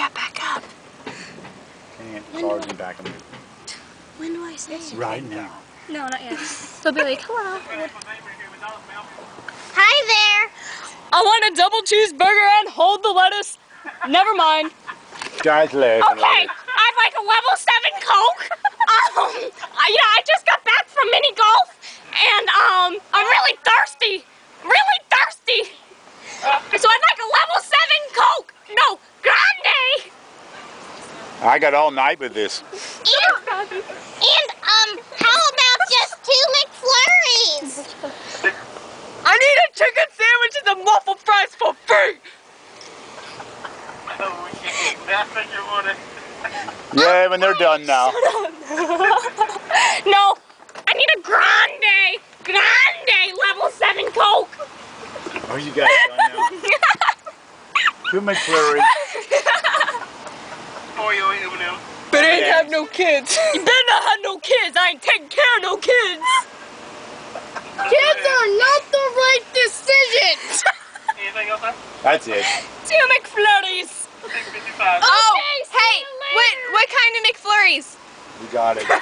that back up. Can't. Sergeant back him. When do I say it? Right now. No, not yet. They'll be like, hello. Hi there. I want a double cheeseburger and hold the lettuce. Never mind. Guys, laughing. Okay, I'd like a level 7 Coke. I just got back from mini golf, and I'm really thirsty. Really thirsty. So I'd like a level 7 Coke. No, grande. I got all night with this. And how about just 2 McFlurries? I need a chicken sandwich and the muffled fries for free. Yeah, when they're done now. No, I need a grande level 7 Coke. Oh, you got it done now. 2 McFlurries. But I ain't have no kids. You better not have no kids. I ain't taking care of no kids. Kids are not the right decision. Anything else, huh? That's it. 2 McFlurries. Oh, hey, what kind of McFlurries? You got it. Grande.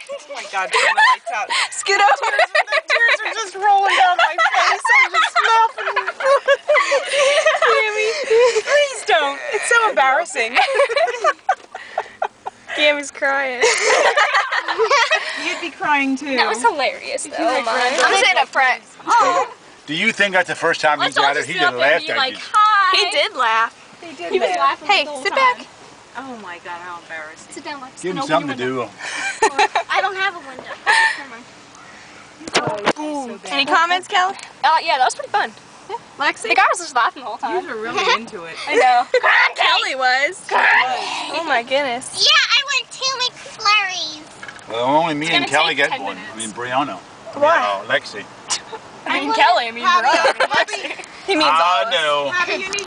Oh my God, turn the lights out. Scoot over. The tears are just rolling down my face. I'm just laughing. Gammy, please don't. It's so embarrassing. Gammy's crying. You'd be crying too. That was hilarious, though. like red I'm sitting up front. Oh. Do you think that's the first time he's got it? He just laughed at you. Hi. He did laugh. He did He was laughing Hey, the whole sit time. back. Oh my God, how embarrassing. Sit down, Lex. Give him Open something to your do. I don't have a window. window. Never mind. Any comments, Kelly? Yeah, that was pretty fun. Lexi? The guy was just laughing the whole time. You were really into it. I know. Kelly was. Oh my goodness. Yeah, I want 2 McFlurries. Well, only me and gonna Kelly take get 10 one. minutes. I mean, Brianna. Why? Lexi. I mean Kelly, I mean Brianna. He means all I of us. know. How do you need